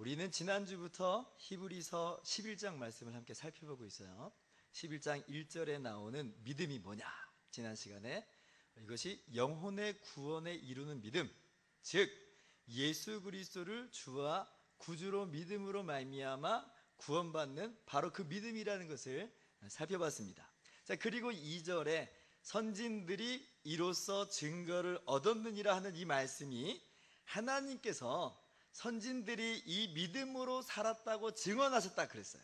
우리는 지난주부터 히브리서 11장 말씀을 함께 살펴보고 있어요. 11장 1절에 나오는 믿음이 뭐냐? 지난 시간에 이것이 영혼의 구원에 이루는 믿음, 즉 예수 그리스도를 주와 구주로 믿음으로 말미암아 구원받는 바로 그 믿음이라는 것을 살펴봤습니다. 자, 그리고 2절에 선진들이 이로써 증거를 얻었느니라 하는 이 말씀이 하나님께서 선진들이 이 믿음으로 살았다고 증언하셨다 그랬어요.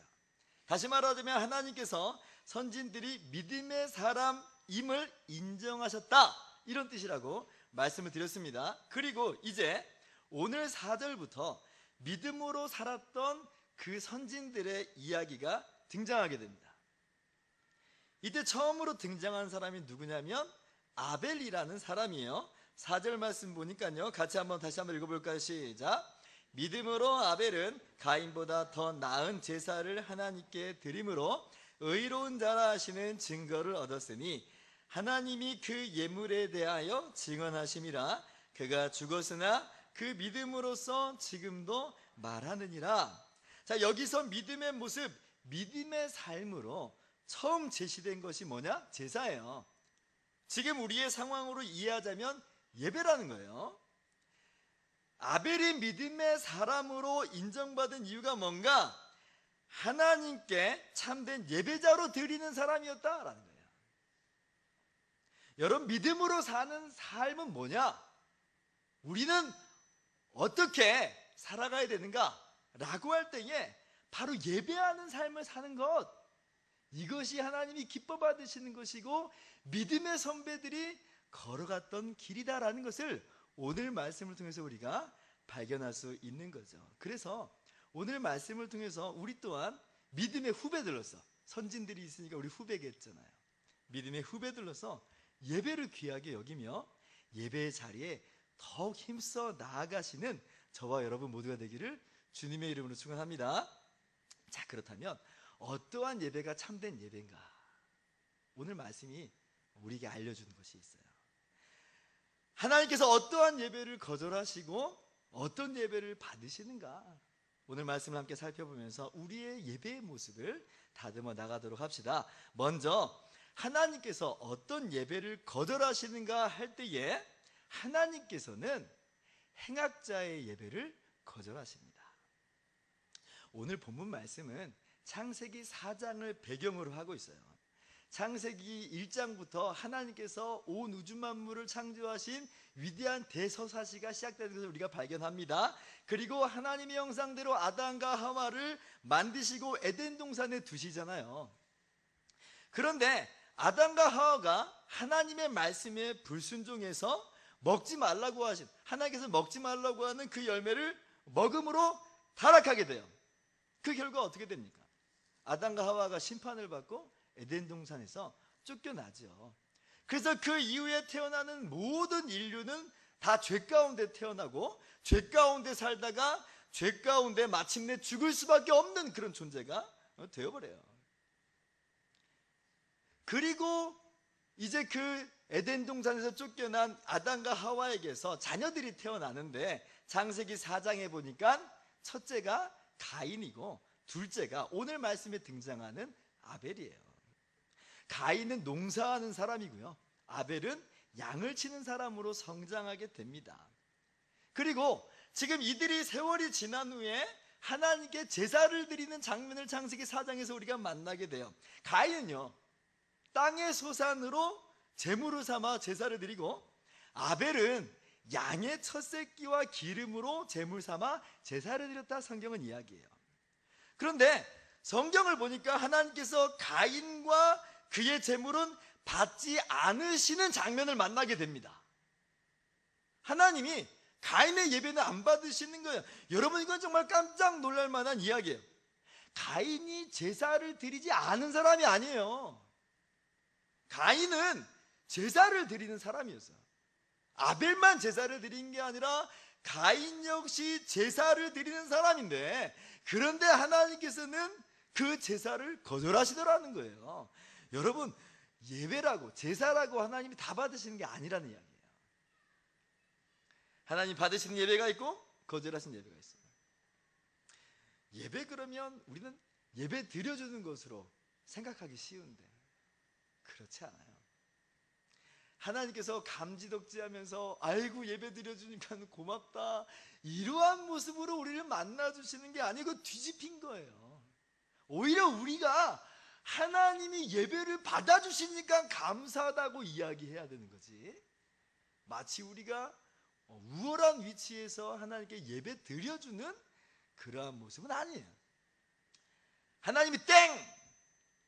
다시 말하자면 하나님께서 선진들이 믿음의 사람임을 인정하셨다, 이런 뜻이라고 말씀을 드렸습니다. 그리고 이제 오늘 4절부터 믿음으로 살았던 그 선진들의 이야기가 등장하게 됩니다. 이때 처음으로 등장한 사람이 누구냐면 아벨이라는 사람이에요. 4절 말씀 보니까요, 같이 다시 한번 읽어볼까요? 시작. 믿음으로 아벨은 가인보다 더 나은 제사를 하나님께 드림으로 의로운 자라 하시는 증거를 얻었으니 하나님이 그 예물에 대하여 증언하심이라. 그가 죽었으나 그 믿음으로써 지금도 말하느니라. 자, 여기서 믿음의 모습, 믿음의 삶으로 처음 제시된 것이 뭐냐? 제사예요. 지금 우리의 상황으로 이해하자면 예배라는 거예요. 아벨이 믿음의 사람으로 인정받은 이유가 뭔가? 하나님께 참된 예배자로 드리는 사람이었다라는 거예요. 여러분, 믿음으로 사는 삶은 뭐냐? 우리는 어떻게 살아가야 되는가? 라고 할 때에 바로 예배하는 삶을 사는 것, 이것이 하나님이 기뻐 받으시는 것이고 믿음의 선배들이 걸어갔던 길이다라는 것을 오늘 말씀을 통해서 우리가 발견할 수 있는 거죠. 그래서 오늘 말씀을 통해서 우리 또한 믿음의 후배들로서, 선진들이 있으니까 우리 후배겠잖아요. 믿음의 후배들로서 예배를 귀하게 여기며 예배의 자리에 더욱 힘써 나아가시는 저와 여러분 모두가 되기를 주님의 이름으로 축원합니다. 자, 그렇다면 어떠한 예배가 참된 예배인가? 오늘 말씀이 우리에게 알려주는 것이 있어요. 하나님께서 어떠한 예배를 거절하시고 어떤 예배를 받으시는가? 오늘 말씀을 함께 살펴보면서 우리의 예배의 모습을 다듬어 나가도록 합시다. 먼저 하나님께서 어떤 예배를 거절하시는가 할 때에 하나님께서는 행악자의 예배를 거절하십니다. 오늘 본문 말씀은 창세기 4장을 배경으로 하고 있어요. 창세기 1장부터 하나님께서 온 우주 만물을 창조하신 위대한 대서사시가 시작되는 것을 우리가 발견합니다. 그리고 하나님의 형상대로 아담과 하와를 만드시고 에덴 동산에 두시잖아요. 그런데 아담과 하와가 하나님의 말씀에 불순종해서 먹지 말라고 하신, 하나님께서 먹지 말라고 하는 그 열매를 먹음으로 타락하게 돼요. 그 결과 어떻게 됩니까? 아담과 하와가 심판을 받고 에덴 동산에서 쫓겨나죠. 그래서 그 이후에 태어나는 모든 인류는 다 죄 가운데 태어나고 죄 가운데 살다가 죄 가운데 마침내 죽을 수밖에 없는 그런 존재가 되어버려요. 그리고 이제 그 에덴 동산에서 쫓겨난 아담과 하와에게서 자녀들이 태어나는데 창세기 4장에 보니까 첫째가 가인이고 둘째가 오늘 말씀에 등장하는 아벨이에요. 가인은 농사하는 사람이고요, 아벨은 양을 치는 사람으로 성장하게 됩니다. 그리고 지금 이들이 세월이 지난 후에 하나님께 제사를 드리는 장면을 창세기 4장에서 우리가 만나게 돼요. 가인은요, 땅의 소산으로 제물을 삼아 제사를 드리고 아벨은 양의 첫 새끼와 기름으로 제물 삼아 제사를 드렸다 성경은 이야기해요. 그런데 성경을 보니까 하나님께서 가인과 그의 제물은 받지 않으시는 장면을 만나게 됩니다. 하나님이 가인의 예배는 안 받으시는 거예요. 여러분, 이건 정말 깜짝 놀랄 만한 이야기예요. 가인이 제사를 드리지 않은 사람이 아니에요. 가인은 제사를 드리는 사람이었어요. 아벨만 제사를 드린 게 아니라 가인 역시 제사를 드리는 사람인데, 그런데 하나님께서는 그 제사를 거절하시더라는 거예요. 여러분, 예배라고 제사라고 하나님이 다 받으시는 게 아니라는 이야기예요. 하나님 받으시는 예배가 있고 거절하시는 예배가 있어요. 예배 그러면 우리는 예배 드려주는 것으로 생각하기 쉬운데 그렇지 않아요. 하나님께서 감지덕지하면서 아이고 예배 드려주니까 고맙다, 이러한 모습으로 우리를 만나주시는 게 아니고 뒤집힌 거예요. 오히려 우리가 하나님이 예배를 받아주시니까 감사하다고 이야기해야 되는 거지, 마치 우리가 우월한 위치에서 하나님께 예배 드려주는 그러한 모습은 아니에요. 하나님이 땡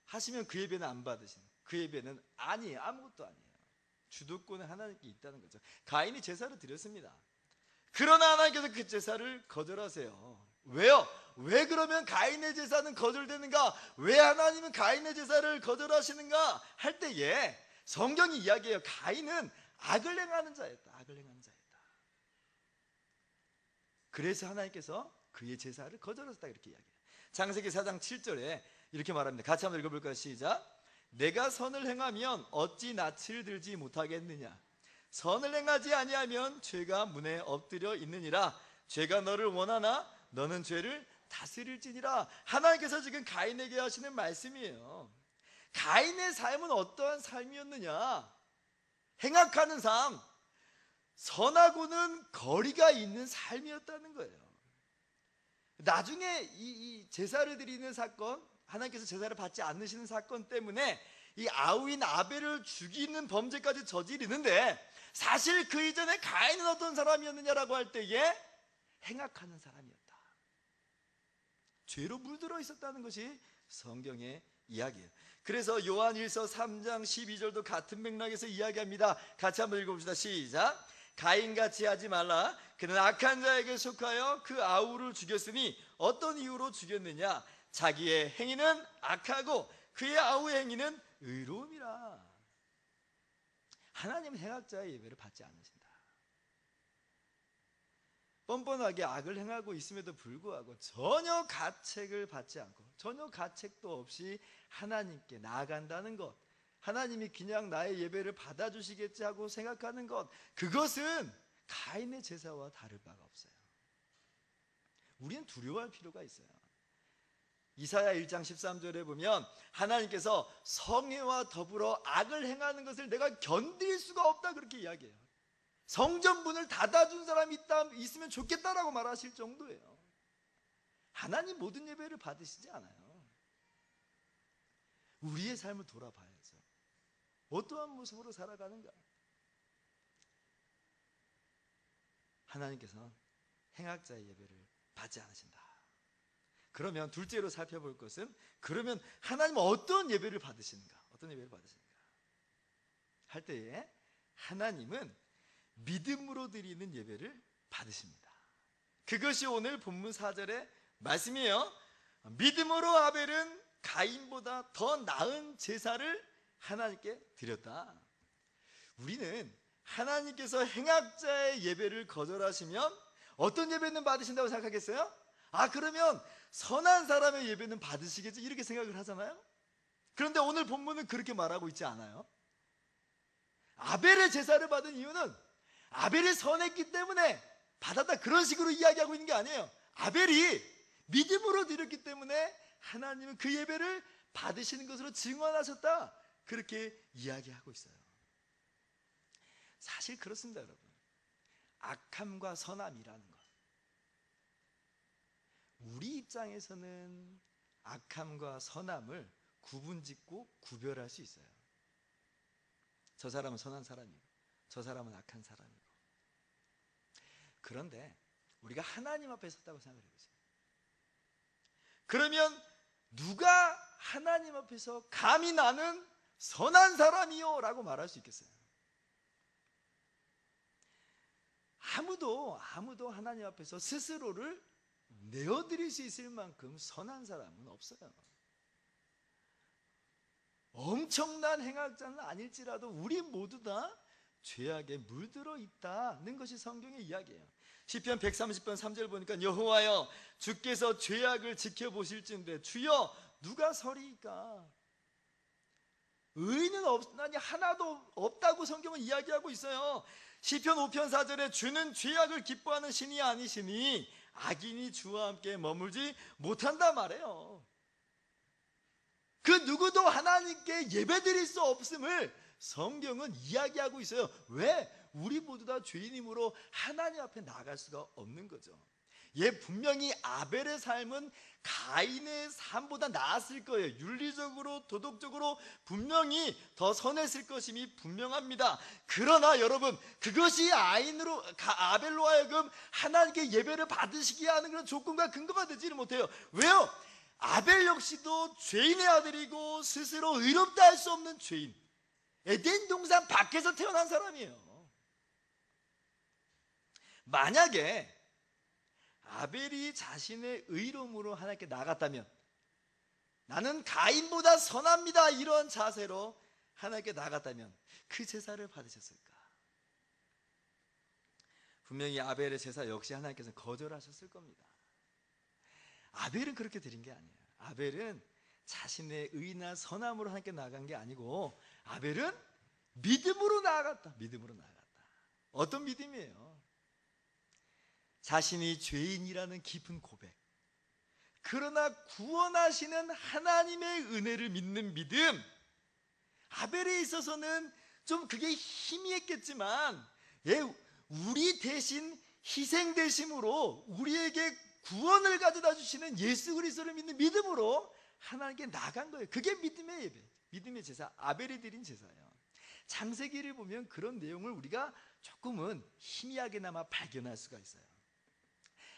하시면 그 예배는 안 받으시는, 그 예배는 아니에요. 아무것도 아니에요. 주도권은 하나님께 있다는 거죠. 가인이 제사를 드렸습니다. 그러나 하나님께서 그 제사를 거절하세요. 왜요? 왜 그러면 가인의 제사는 거절되는가? 왜 하나님은 가인의 제사를 거절하시는가? 할 때에 성경이 이야기해요. 가인은 악을 행하는 자였다. 악을 행하는 자였다. 그래서 하나님께서 그의 제사를 거절하셨다, 이렇게 이야기해요. 창세기 4장 7절에 이렇게 말합니다. 같이 한번 읽어볼까요? 시작. 내가 선을 행하면 어찌 낯을 들지 못하겠느냐? 선을 행하지 아니하면 죄가 문에 엎드려 있느니라. 죄가 너를 원하나 너는 죄를 다스릴지니라. 하나님께서 지금 가인에게 하시는 말씀이에요. 가인의 삶은 어떠한 삶이었느냐? 행악하는 삶, 선하고는 거리가 있는 삶이었다는 거예요. 나중에 이 제사를 드리는 사건, 하나님께서 제사를 받지 않으시는 사건 때문에 이 아우인 아벨을 죽이는 범죄까지 저지르는데, 사실 그 이전에 가인은 어떤 사람이었느냐라고 할 때에 행악하는 사람이었다. 죄로 물들어 있었다는 것이 성경의 이야기예요. 그래서 요한 1서 3장 12절도 같은 맥락에서 이야기합니다. 같이 한번 읽어봅시다. 시작. 가인같이 하지 말라. 그는 악한 자에게 속하여 그 아우를 죽였으니 어떤 이유로 죽였느냐? 자기의 행위는 악하고 그의 아우의 행위는 의로움이라. 하나님은 행악자의 예배를 받지 않으신다. 뻔뻔하게 악을 행하고 있음에도 불구하고 전혀 가책을 받지 않고 전혀 가책도 없이 하나님께 나아간다는 것, 하나님이 그냥 나의 예배를 받아주시겠지 하고 생각하는 것, 그것은 가인의 제사와 다를 바가 없어요. 우리는 두려워할 필요가 있어요. 이사야 1장 13절에 보면 하나님께서 성회와 더불어 악을 행하는 것을 내가 견딜 수가 없다, 그렇게 이야기해요. 성전 문을 닫아준 사람이 있으면 좋겠다라고 말하실 정도예요. 하나님 모든 예배를 받으시지 않아요. 우리의 삶을 돌아봐야죠. 어떠한 모습으로 살아가는가? 하나님께서 행악자의 예배를 받지 않으신다. 그러면 둘째로 살펴볼 것은, 그러면 하나님은 어떤 예배를 받으시는가? 어떤 예배를 받으시는가? 할 때에 하나님은 믿음으로 드리는 예배를 받으십니다. 그것이 오늘 본문 4절의 말씀이에요. 믿음으로 아벨은 가인보다 더 나은 제사를 하나님께 드렸다. 우리는 하나님께서 행악자의 예배를 거절하시면 어떤 예배는 받으신다고 생각하겠어요? 그러면 선한 사람의 예배는 받으시겠지, 이렇게 생각을 하잖아요. 그런데 오늘 본문은 그렇게 말하고 있지 않아요. 아벨의 제사를 받은 이유는 아벨이 선했기 때문에 받았다, 그런 식으로 이야기하고 있는 게 아니에요. 아벨이 믿음으로 드렸기 때문에 하나님은 그 예배를 받으시는 것으로 증언하셨다, 그렇게 이야기하고 있어요. 사실 그렇습니다, 여러분. 악함과 선함이라는 것, 우리 입장에서는 악함과 선함을 구분짓고 구별할 수 있어요. 저 사람은 선한 사람이고 저 사람은 악한 사람이고. 그런데 우리가 하나님 앞에 섰다고 생각을 해보세요. 그러면 누가 하나님 앞에서 감히 나는 선한 사람이요 라고 말할 수 있겠어요? 아무도 하나님 앞에서 스스로를 내어드릴 수 있을 만큼 선한 사람은 없어요. 엄청난 행악자는 아닐지라도 우리 모두 다 죄악에 물들어 있다는 것이 성경의 이야기예요. 시편 130편 3절 보니까 여호와여 주께서 죄악을 지켜보실진데 주여 누가 서리이까? 의인은 없나니 하나도 없다고 성경은 이야기하고 있어요. 시편 5편 4절에 주는 죄악을 기뻐하는 신이 아니시니 악인이 주와 함께 머물지 못한단 말이에요. 그 누구도 하나님께 예배드릴 수 없음을 성경은 이야기하고 있어요. 왜? 우리 모두 다 죄인이므로 하나님 앞에 나아갈 수가 없는 거죠. 분명히 아벨의 삶은 가인의 삶보다 나았을 거예요. 윤리적으로 도덕적으로 분명히 더 선했을 것임이 분명합니다. 그러나 여러분, 그것이 아벨로 하여금 하나님께 예배를 받으시게 하는 그런 조건과 근거가 되지는 못해요. 왜요? 아벨 역시도 죄인의 아들이고 스스로 의롭다 할 수 없는 죄인, 에덴 동산 밖에서 태어난 사람이에요. 만약에 아벨이 자신의 의로움으로 하나님께 나갔다면, 나는 가인보다 선합니다, 이런 자세로 하나님께 나갔다면 그 제사를 받으셨을까? 분명히 아벨의 제사 역시 하나님께서 거절하셨을 겁니다. 아벨은 그렇게 드린 게 아니에요. 아벨은 자신의 의나 선함으로 하나님께 나간 게 아니고, 아벨은 믿음으로 나아갔다. 믿음으로 나아갔다. 어떤 믿음이에요? 자신이 죄인이라는 깊은 고백, 그러나 구원하시는 하나님의 은혜를 믿는 믿음. 아벨에 있어서는 좀 그게 희미했겠지만, 우리 대신 희생되심으로 우리에게 구원을 가져다 주시는 예수 그리스도를 믿는 믿음으로 하나님께 나간 거예요. 그게 믿음의 예배, 믿음의 제사, 아벨이 드린 제사예요. 창세기를 보면 그런 내용을 우리가 조금은 희미하게나마 발견할 수가 있어요.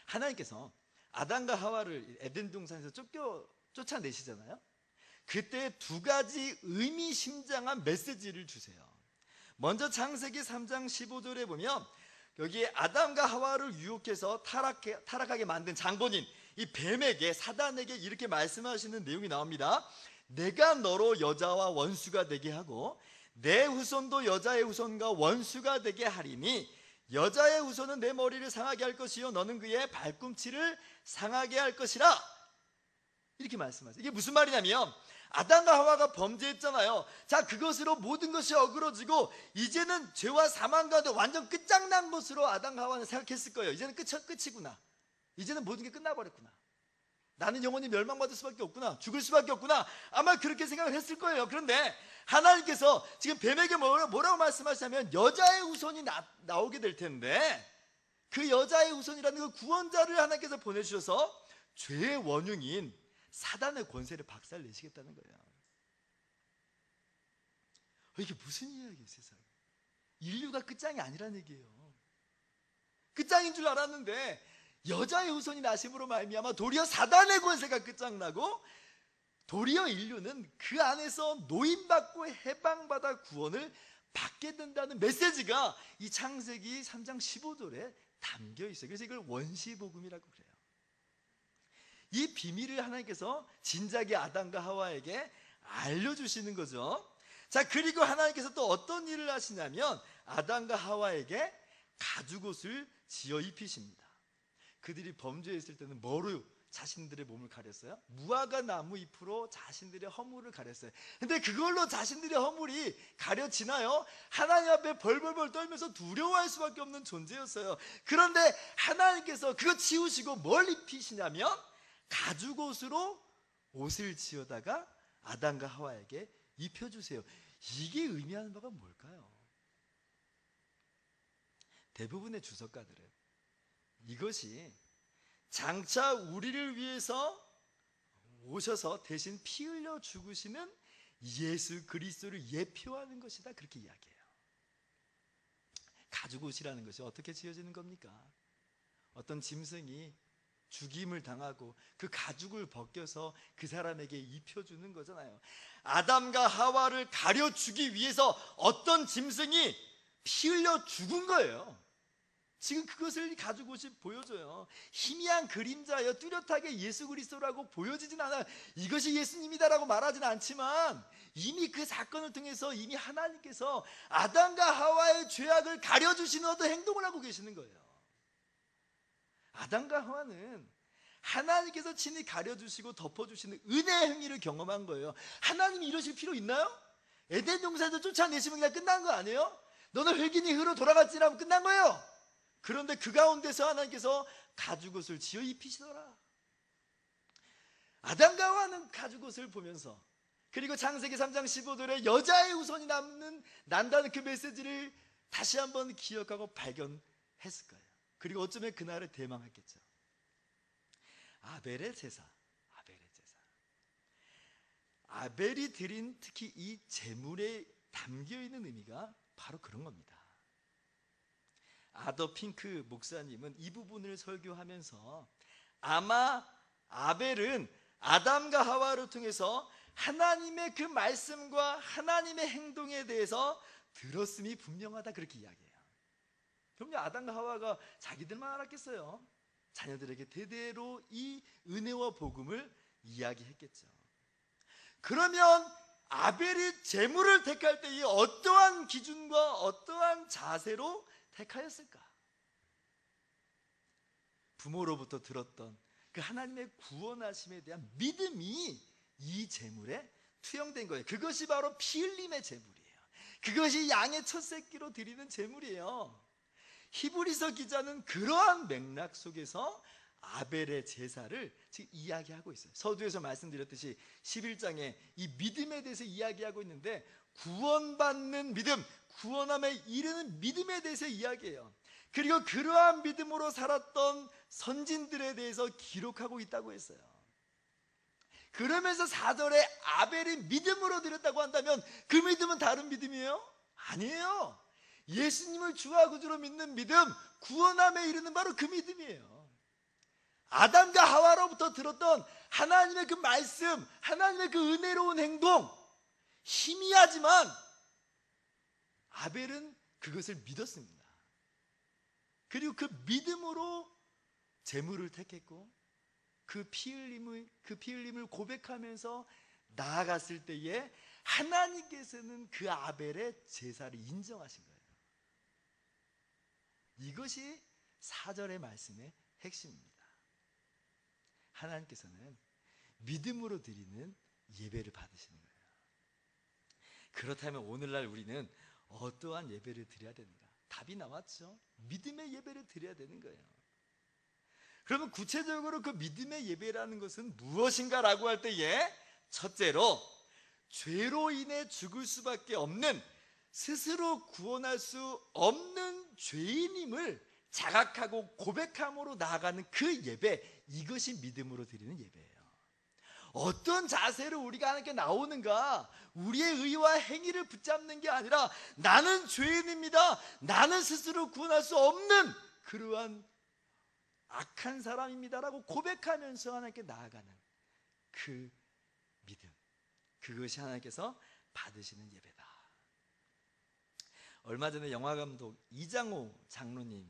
하나님께서 아담과 하와를 에덴 동산에서 쫓아내시잖아요. 그때 두 가지 의미심장한 메시지를 주세요. 먼저 창세기 3장 15절에 보면, 여기 아담과 하와를 유혹해서 타락하게 만든 장본인 이 뱀에게, 사단에게 이렇게 말씀하시는 내용이 나옵니다. 내가 너로 여자와 원수가 되게 하고 내 후손도 여자의 후손과 원수가 되게 하리니 여자의 후손은 내 머리를 상하게 할 것이요 너는 그의 발꿈치를 상하게 할 것이라. 이렇게 말씀하세요. 이게 무슨 말이냐면, 아담과 하와가 범죄했잖아요. 자, 그것으로 모든 것이 어그러지고 이제는 죄와 사망과 완전 끝장난 것으로 아담과 하와는 생각했을 거예요. 이제는 끝이구나. 이제는 모든 게 끝나버렸구나. 나는 영원히 멸망받을 수밖에 없구나. 죽을 수밖에 없구나. 아마 그렇게 생각을 했을 거예요. 그런데 하나님께서 지금 뱀에게 뭐라고 말씀하시냐면, 여자의 후손이 나오게 될 텐데, 그 여자의 후손이라는 그 구원자를 하나님께서 보내주셔서 죄의 원흉인 사단의 권세를 박살내시겠다는 거예요. 이게 무슨 이야기예요, 세상에? 인류가 끝장이 아니라는 얘기예요. 끝장인 줄 알았는데 여자의 후손이 나심으로 말미암아 도리어 사단의 권세가 끝장나고, 도리어 인류는 그 안에서 노임받고 해방받아 구원을 받게 된다는 메시지가 이 창세기 3장 15절에 담겨 있어요. 그래서 이걸 원시복음이라고 그래요. 이 비밀을 하나님께서 진작에 아담과 하와에게 알려주시는 거죠. 자, 그리고 하나님께서 또 어떤 일을 하시냐면, 아담과 하와에게 가죽옷을 지어 입히십니다. 그들이 범죄했을 때는 뭐로 자신들의 몸을 가렸어요? 무화과 나무 잎으로 자신들의 허물을 가렸어요. 근데 그걸로 자신들의 허물이 가려지나요? 하나님 앞에 벌벌벌 떨면서 두려워할 수밖에 없는 존재였어요. 그런데 하나님께서 그거 지우시고 뭘 입히시냐면, 가죽옷으로 옷을 지어다가 아담과 하와에게 입혀주세요. 이게 의미하는 바가 뭘까요? 대부분의 주석가들은 이것이 장차 우리를 위해서 오셔서 대신 피 흘려 죽으시는 예수 그리스도를 예표하는 것이다, 그렇게 이야기해요. 가죽옷이라는 것이 어떻게 지어지는 겁니까? 어떤 짐승이 죽임을 당하고 그 가죽을 벗겨서 그 사람에게 입혀주는 거잖아요. 아담과 하와를 가려주기 위해서 어떤 짐승이 피 흘려 죽은 거예요. 지금 그것을 가죽옷이 보여줘요. 희미한 그림자여 뚜렷하게 예수 그리스도라고 보여지진 않아요. 이것이 예수님이다라고 말하지는 않지만, 이미 그 사건을 통해서 이미 하나님께서 아담과 하와의 죄악을 가려주시는 어떤 행동을 하고 계시는 거예요. 아담과 하와는 하나님께서 친히 가려주시고 덮어주시는 은혜의 행위를 경험한 거예요. 하나님이 이러실 필요 있나요? 에덴 동산에서 쫓아내시면 그냥 끝난 거 아니에요? 너는 흙이니 흙으로 돌아갔지라면 끝난 거예요. 그런데 그 가운데서 하나님께서 가죽옷을 지어 입히시더라. 아담과 하와는 가죽옷을 보면서, 그리고 창세기 3장 15절에 여자의 후손이 난다는 그 메시지를 다시 한번 기억하고 발견했을 거예요. 그리고 어쩌면 그날을 대망했겠죠. 아벨의 제사. 아벨이 드린 특히 이 제물에 담겨있는 의미가 바로 그런 겁니다. 아더 핑크 목사님은 이 부분을 설교하면서 아마 아벨은 아담과 하와를 통해서 하나님의 그 말씀과 하나님의 행동에 대해서 들었음이 분명하다, 그렇게 이야기해요. 그럼요, 아담과 하와가 자기들만 알았겠어요. 자녀들에게 대대로 이 은혜와 복음을 이야기했겠죠. 그러면 아벨이 제물을 택할 때 이 어떠한 기준과 어떠한 자세로 택하였을까? 부모로부터 들었던 그 하나님의 구원하심에 대한 믿음이 이 제물에 투영된 거예요. 그것이 바로 피 흘림의 제물이에요. 그것이 양의 첫 새끼로 드리는 제물이에요. 히브리서 기자는 그러한 맥락 속에서 아벨의 제사를 지금 이야기하고 있어요. 서두에서 말씀드렸듯이 11장에 이 믿음에 대해서 이야기하고 있는데, 구원받는 믿음, 구원함에 이르는 믿음에 대해서 이야기해요. 그리고 그러한 믿음으로 살았던 선진들에 대해서 기록하고 있다고 했어요. 그러면서 4절에 아벨이 믿음으로 드렸다고 한다면 그 믿음은 다른 믿음이에요? 아니에요. 예수님을 주와 구주로 믿는 믿음, 구원함에 이르는 바로 그 믿음이에요. 아담과 하와로부터 들었던 하나님의 그 말씀, 하나님의 그 은혜로운 행동, 희미하지만 아벨은 그것을 믿었습니다. 그리고 그 믿음으로 제물을 택했고, 그 피 흘림을 고백하면서 나아갔을 때에 하나님께서는 그 아벨의 제사를 인정하신 거예요. 이것이 4절의 말씀의 핵심입니다. 하나님께서는 믿음으로 드리는 예배를 받으시는 거예요. 그렇다면 오늘날 우리는 어떠한 예배를 드려야 되는가? 답이 나왔죠. 믿음의 예배를 드려야 되는 거예요. 그러면 구체적으로 그 믿음의 예배라는 것은 무엇인가라고 할 때에, 첫째로 죄로 인해 죽을 수밖에 없는, 스스로 구원할 수 없는 죄인임을 자각하고 고백함으로 나아가는 그 예배, 이것이 믿음으로 드리는 예배예요. 어떤 자세로 우리가 하나님께 나오는가, 우리의 의와 행위를 붙잡는 게 아니라 나는 죄인입니다, 나는 스스로 구원할 수 없는 그러한 악한 사람입니다라고 고백하면서 하나님께 나아가는 그 믿음, 그것이 하나님께서 받으시는 예배다. 얼마 전에 영화감독 이장호 장로님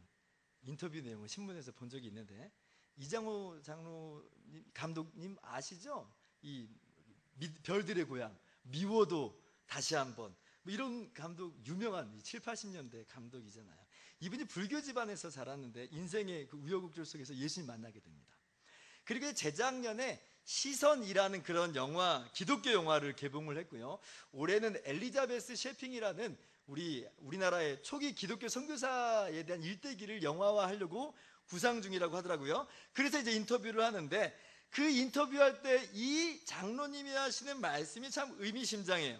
인터뷰 내용을 신문에서 본 적이 있는데, 이장호 감독님 아시죠? 이 별들의 고향, 미워도 다시 한번, 뭐 이런 감독, 유명한 7, 80년대 감독이잖아요. 이분이 불교 집안에서 자랐는데 인생의 그 우여곡절 속에서 예수님 만나게 됩니다. 그리고 재작년에 시선이라는 그런 영화, 기독교 영화를 개봉을 했고요. 올해는 엘리자베스 셰핑이라는 우리나라의 초기 기독교 선교사에 대한 일대기를 영화화하려고 구상 중이라고 하더라고요. 그래서 이제 인터뷰를 하는데, 그 인터뷰할 때 이 장로님이 하시는 말씀이 참 의미심장해요.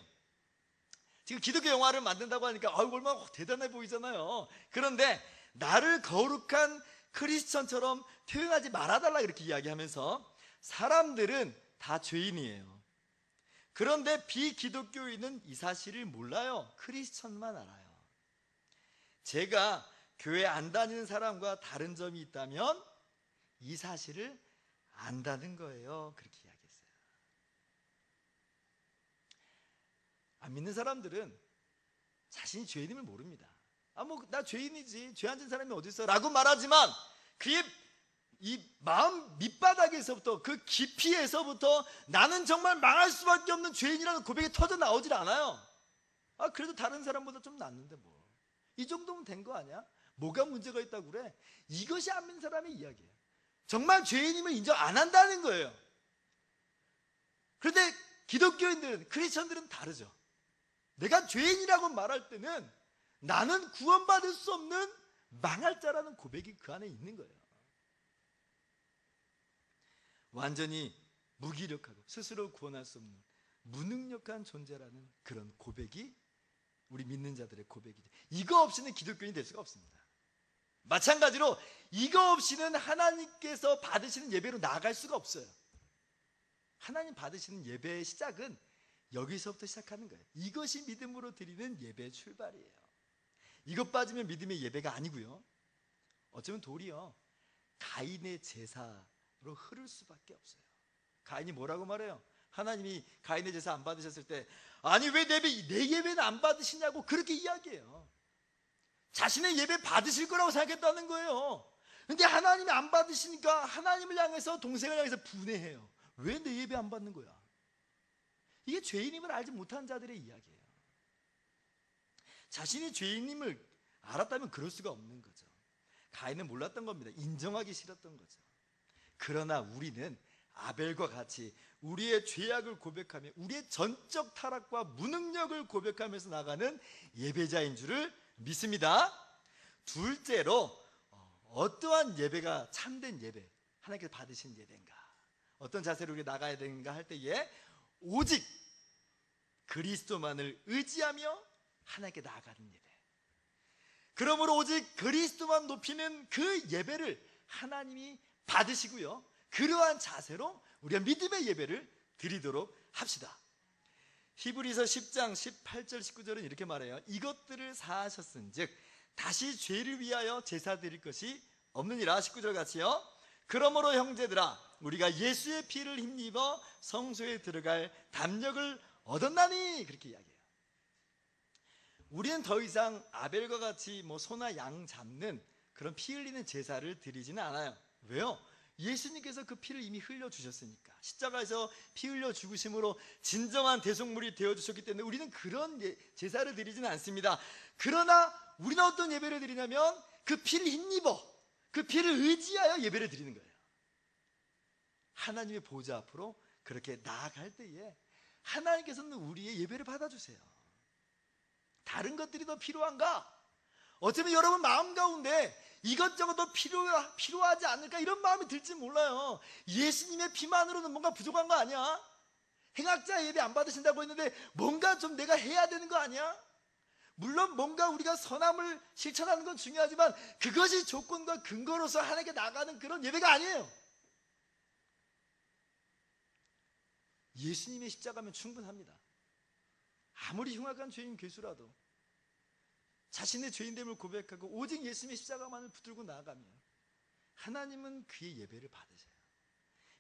지금 기독교 영화를 만든다고 하니까 얼마나 대단해 보이잖아요. 그런데 나를 거룩한 크리스천처럼 표현하지 말아달라, 이렇게 이야기하면서 사람들은 다 죄인이에요. 그런데 비기독교인은 이 사실을 몰라요. 크리스천만 알아요. 제가 교회 안 다니는 사람과 다른 점이 있다면 이 사실을 안다는 거예요. 그렇게 이야기했어요. 안 믿는 사람들은 자신이 죄인임을 모릅니다. 나 죄인이지, 죄 안 진 사람이 어디 있어 라고 말하지만, 그의 이 마음 밑바닥에서부터, 그 깊이에서부터 나는 정말 망할 수밖에 없는 죄인이라는 고백이 터져 나오질 않아요. 그래도 다른 사람보다 좀 낫는데 뭐, 이 정도면 된 거 아니야? 뭐가 문제가 있다고 그래? 이것이 안 믿는 사람의 이야기예요. 정말 죄인임을 인정 안 한다는 거예요. 그런데 기독교인들은, 크리스천들은 다르죠. 내가 죄인이라고 말할 때는 나는 구원받을 수 없는 망할 자라는 고백이 그 안에 있는 거예요. 완전히 무기력하고 스스로 구원할 수 없는 무능력한 존재라는 그런 고백이 우리 믿는 자들의 고백이죠. 이거 없이는 기독교인이 될 수가 없습니다. 마찬가지로 이거 없이는 하나님께서 받으시는 예배로 나아갈 수가 없어요. 하나님 받으시는 예배의 시작은 여기서부터 시작하는 거예요. 이것이 믿음으로 드리는 예배의 출발이에요. 이것 빠지면 믿음의 예배가 아니고요, 어쩌면 도리어 가인의 제사로 흐를 수밖에 없어요. 가인이 뭐라고 말해요? 하나님이 가인의 제사 안 받으셨을 때 아니 왜 내 예배는 안 받으시냐고 그렇게 이야기해요. 자신의 예배 받으실 거라고 생각했다는 거예요. 근데 하나님이 안 받으시니까 하나님을 향해서 동생을 향해서 분해해요. 왜 내 예배 안 받는 거야? 이게 죄인임을 알지 못한 자들의 이야기예요. 자신이 죄인임을 알았다면 그럴 수가 없는 거죠. 가인은 몰랐던 겁니다. 인정하기 싫었던 거죠. 그러나 우리는 아벨과 같이 우리의 죄악을 고백하며 우리의 전적 타락과 무능력을 고백하면서 나가는 예배자인 줄을 믿습니다. 둘째로 어떠한 예배가 참된 예배, 하나님께서 받으신 예배인가, 어떤 자세로 우리가 나가야 되는가 할 때에 오직 그리스도만을 의지하며 하나님께 나아가는 예배, 그러므로 오직 그리스도만 높이는 그 예배를 하나님이 받으시고요, 그러한 자세로 우리가 믿음의 예배를 드리도록 합시다. 히브리서 10장 18절 19절은 이렇게 말해요. 이것들을 사하셨은즉 다시 죄를 위하여 제사 드릴 것이 없느니라. 19절 같이요. 그러므로 형제들아 우리가 예수의 피를 힘입어 성소에 들어갈 담력을 얻었나니, 그렇게 이야기해요. 우리는 더 이상 아벨과 같이 소나 양 잡는 그런 피 흘리는 제사를 드리지는 않아요. 왜요? 예수님께서 그 피를 이미 흘려주셨으니까, 십자가에서 피 흘려 죽으심으로 진정한 대속물이 되어주셨기 때문에 우리는 그런 제사를 드리지는 않습니다. 그러나 우리는 어떤 예배를 드리냐면 그 피를 힘입어, 그 피를 의지하여 예배를 드리는 거예요. 하나님의 보좌 앞으로 그렇게 나아갈 때에 하나님께서는 우리의 예배를 받아주세요. 다른 것들이 더 필요한가? 어쩌면 여러분 마음 가운데 이것저것 더 필요하지 않을까 이런 마음이 들지 몰라요. 예수님의 피만으로는 뭔가 부족한 거 아니야? 행악자 예배 안 받으신다고 했는데 뭔가 좀 내가 해야 되는 거 아니야? 물론 뭔가 우리가 선함을 실천하는 건 중요하지만 그것이 조건과 근거로서 하나님께 나가는 그런 예배가 아니에요. 예수님의 십자가면 충분합니다. 아무리 흉악한 죄인 괴수라도 자신의 죄인됨을 고백하고 오직 예수님의 십자가만을 붙들고 나아가면 하나님은 그의 예배를 받으셔요.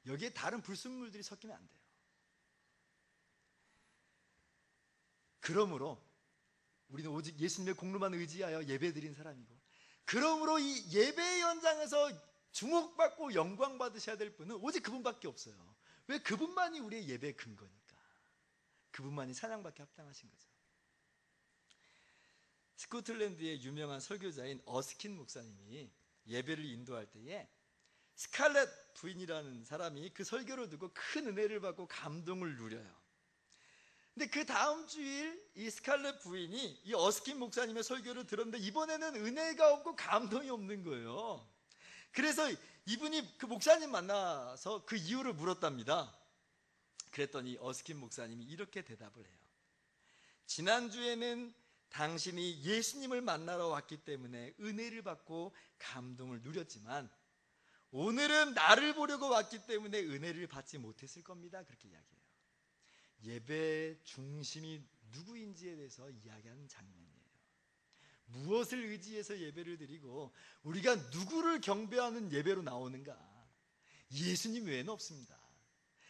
여기에 다른 불순물들이 섞이면 안 돼요. 그러므로 우리는 오직 예수님의 공로만 의지하여 예배드린 사람이고, 그러므로 이 예배의 현장에서 주목받고 영광 받으셔야 될 분은 오직 그분밖에 없어요. 왜? 그분만이 우리의 예배의 근거니까. 그분만이 찬양받게 합당하신 거죠. 스코틀랜드의 유명한 설교자인 어스킨 목사님이 예배를 인도할 때에 스칼렛 부인이라는 사람이 그 설교를 듣고 큰 은혜를 받고 감동을 누려요. 근데 그 다음 주일 이 스칼렛 부인이 이 어스킨 목사님의 설교를 들었는데 이번에는 은혜가 없고 감동이 없는 거예요. 그래서 이분이 그 목사님 만나서 그 이유를 물었답니다. 그랬더니 어스킨 목사님이 이렇게 대답을 해요. 지난주에는 당신이 예수님을 만나러 왔기 때문에 은혜를 받고 감동을 누렸지만 오늘은 나를 보려고 왔기 때문에 은혜를 받지 못했을 겁니다. 그렇게 이야기해요. 예배의 중심이 누구인지에 대해서 이야기하는 장면이에요. 무엇을 의지해서 예배를 드리고 우리가 누구를 경배하는 예배로 나오는가? 예수님 외에는 없습니다.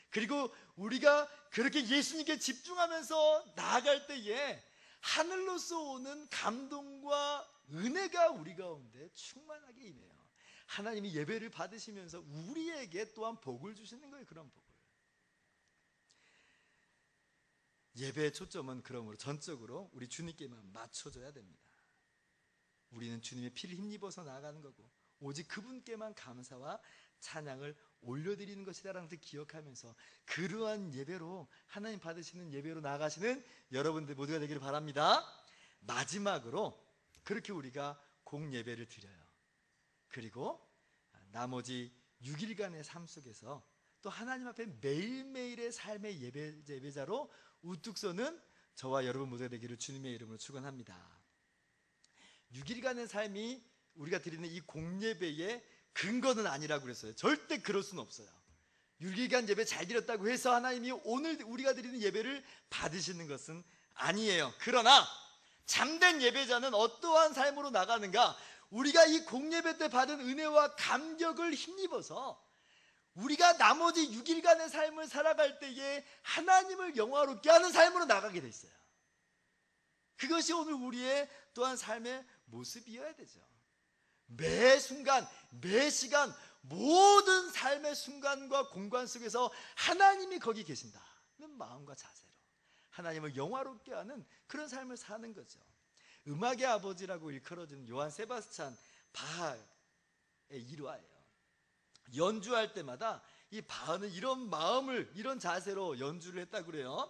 그리고 우리가 그렇게 예수님께 집중하면서 나아갈 때에 하늘로서 오는 감동과 은혜가 우리 가운데 충만하게 임해요. 하나님이 예배를 받으시면서 우리에게 또한 복을 주시는 거예요. 그런 복을. 예배의 초점은 그러므로 전적으로 우리 주님께만 맞춰져야 됩니다. 우리는 주님의 피를 힘입어서 나아가는 거고 오직 그분께만 감사와 찬양을 올려드리는 것이다라는 것을 기억하면서 그러한 예배로, 하나님 받으시는 예배로 나아가시는 여러분들 모두가 되기를 바랍니다. 마지막으로 그렇게 우리가 공예배를 드려요. 그리고 나머지 6일간의 삶 속에서 또 하나님 앞에 매일매일의 삶의 예배자로 우뚝 서는 저와 여러분 모두가 되기를 주님의 이름으로 축원합니다. 6일간의 삶이 우리가 드리는 이 공예배의 근거는 아니라고 그랬어요. 절대 그럴 수는 없어요. 6일간 예배 잘 드렸다고 해서 하나님이 오늘 우리가 드리는 예배를 받으시는 것은 아니에요. 그러나 참된 예배자는 어떠한 삶으로 나가는가? 우리가 이 공예배 때 받은 은혜와 감격을 힘입어서 우리가 나머지 6일간의 삶을 살아갈 때에 하나님을 영화롭게 하는 삶으로 나가게 돼 있어요. 그것이 오늘 우리의 또한 삶의 모습이어야 되죠. 매 순간, 매 시간, 모든 삶의 순간과 공간 속에서 하나님이 거기 계신다는 마음과 자세로 하나님을 영화롭게 하는 그런 삶을 사는 거죠. 음악의 아버지라고 일컬어지는 요한 세바스찬 바하의 일화예요. 연주할 때마다 이 바하는 이런 마음을, 이런 자세로 연주를 했다고 그래요.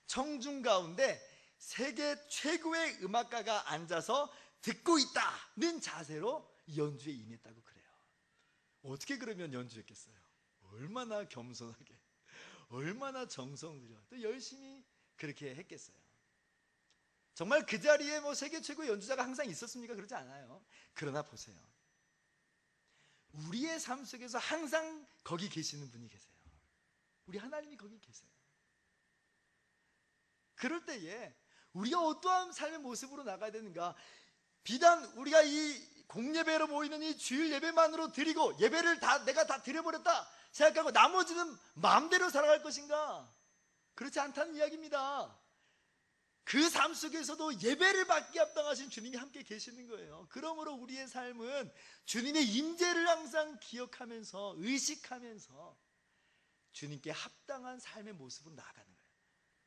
청중 가운데 세계 최고의 음악가가 앉아서 듣고 있다는 자세로 연주에 임했다고 그래요. 어떻게 그러면 연주했겠어요? 얼마나 겸손하게, 얼마나 정성 들여 또 열심히 그렇게 했겠어요. 정말 그 자리에 뭐 세계 최고의 연주자가 항상 있었습니까? 그러지 않아요. 그러나 보세요, 우리의 삶 속에서 항상 거기 계시는 분이 계세요. 우리 하나님이 거기 계세요. 그럴 때에 우리가 어떠한 삶의 모습으로 나가야 되는가? 비단 우리가 이 공예배로 모이는 이 주일 예배만으로 드리고 예배를 내가 다 드려버렸다 생각하고 나머지는 마음대로 살아갈 것인가? 그렇지 않다는 이야기입니다. 그 삶 속에서도 예배를 받기 합당하신 주님이 함께 계시는 거예요. 그러므로 우리의 삶은 주님의 임재를 항상 기억하면서 의식하면서 주님께 합당한 삶의 모습으로 나아가는 거예요.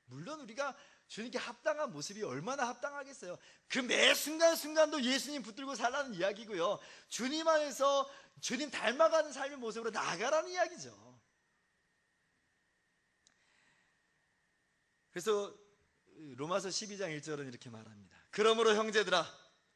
물론 우리가 주님께 합당한 모습이 얼마나 합당하겠어요. 그 매 순간순간도 예수님 붙들고 살라는 이야기고요, 주님 안에서 주님 닮아가는 삶의 모습으로 나아가라는 이야기죠. 그래서 로마서 12장 1절은 이렇게 말합니다. 그러므로 형제들아,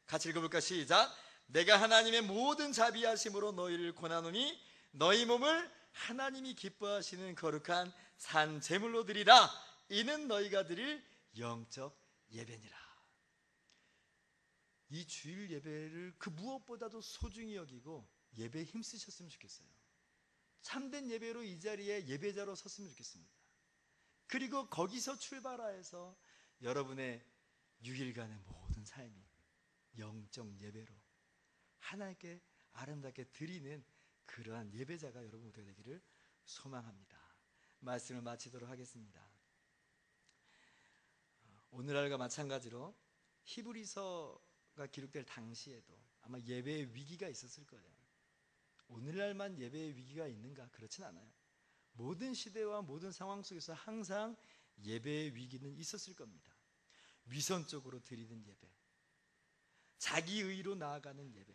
같이 읽어볼까? 시작. 내가 하나님의 모든 자비하심으로 너희를 권하노니 너희 몸을 하나님이 기뻐하시는 거룩한 산 제물로 드리라. 이는 너희가 드릴 영적 예배니라. 이 주일 예배를 그 무엇보다도 소중히 여기고 예배에 힘쓰셨으면 좋겠어요. 참된 예배로 이 자리에 예배자로 섰으면 좋겠습니다. 그리고 거기서 출발하여서 여러분의 6일간의 모든 삶이 영적 예배로 하나님께 아름답게 드리는 그러한 예배자가 여러분 모두가 되기를 소망합니다. 말씀을 마치도록 하겠습니다. 오늘날과 마찬가지로 히브리서가 기록될 당시에도 아마 예배의 위기가 있었을 거예요. 오늘날만 예배의 위기가 있는가? 그렇진 않아요. 모든 시대와 모든 상황 속에서 항상 예배의 위기는 있었을 겁니다. 위선적으로 드리는 예배, 자기 의로 나아가는 예배,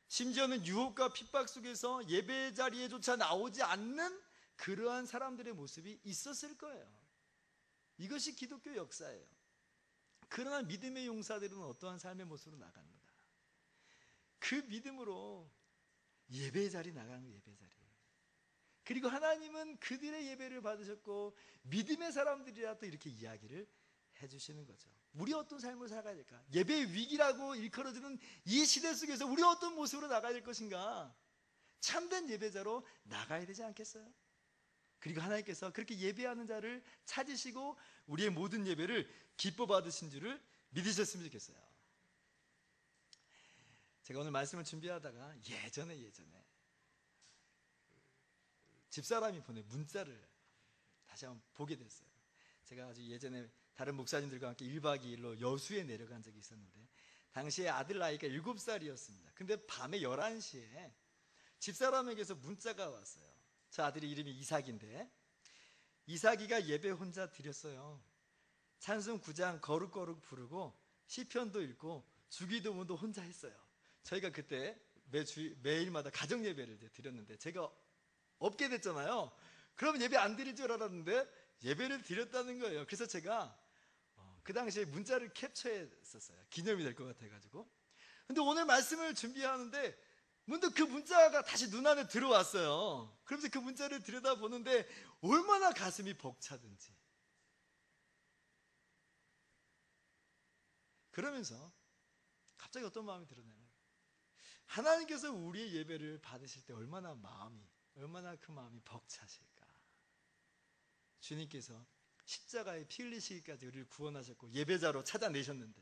심지어는 유혹과 핍박 속에서 예배 자리에조차 나오지 않는 그러한 사람들의 모습이 있었을 거예요. 이것이 기독교 역사예요. 그러나 믿음의 용사들은 어떠한 삶의 모습으로 나갑니다. 그 믿음으로 예배 자리 나가는 거예요. 예배 자리. 그리고 하나님은 그들의 예배를 받으셨고 믿음의 사람들이라 또 이렇게 이야기를 해주시는 거죠. 우리 어떤 삶을 살아가야 될까? 예배의 위기라고 일컬어지는 이 시대 속에서 우리 어떤 모습으로 나가야 될 것인가? 참된 예배자로 나가야 되지 않겠어요? 그리고 하나님께서 그렇게 예배하는 자를 찾으시고 우리의 모든 예배를 기뻐 받으신 줄을 믿으셨으면 좋겠어요. 제가 오늘 말씀을 준비하다가 예전에 집사람이 보낸 문자를 다시 한번 보게 됐어요. 제가 아주 예전에 다른 목사님들과 함께 1박 2일로 여수에 내려간 적이 있었는데 당시에 아들 나이가 7살이었습니다. 근데 밤에 11시에 집사람에게서 문자가 왔어요. 저 아들의 이름이 이삭인데 이삭이가 예배 혼자 드렸어요. 찬송 9장 거룩거룩 부르고 시편도 읽고 주기도문도 혼자 했어요. 저희가 그때 매일마다 가정 예배를 드렸는데 제가 없게 됐잖아요. 그럼 예배 안 드릴 줄 알았는데 예배를 드렸다는 거예요. 그래서 제가 그 당시에 문자를 캡처했었어요. 기념이 될 것 같아가지고 근데 오늘 말씀을 준비하는데 문득 그 문자가 다시 눈안에 들어왔어요. 그러면서 그 문자를 들여다보는데 얼마나 가슴이 벅차든지. 그러면서 갑자기 어떤 마음이 들었냐면, 하나님께서 우리의 예배를 받으실 때 얼마나 그 마음이 벅차실까. 주님께서 십자가에 피 흘리시기까지 우리를 구원하셨고 예배자로 찾아내셨는데,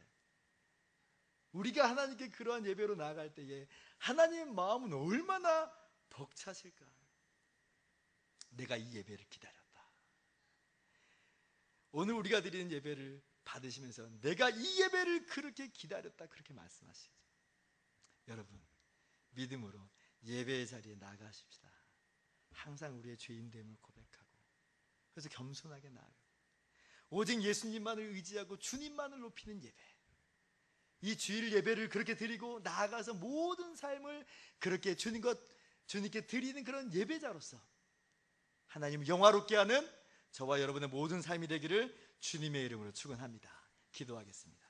우리가 하나님께 그러한 예배로 나아갈 때에 하나님의 마음은 얼마나 벅차실까. 내가 이 예배를 기다렸다. 오늘 우리가 드리는 예배를 받으시면서 내가 이 예배를 그렇게 기다렸다, 그렇게 말씀하시죠. 여러분, 믿음으로 예배의 자리에 나가십시다. 항상 우리의 죄인됨을 고백하고, 그래서 겸손하게 나아가고 오직 예수님만을 의지하고 주님만을 높이는 예배, 이 주일 예배를 그렇게 드리고 나아가서 모든 삶을 그렇게 주님께 드리는 그런 예배자로서 하나님을 영화롭게 하는 저와 여러분의 모든 삶이 되기를 주님의 이름으로 축원합니다. 기도하겠습니다.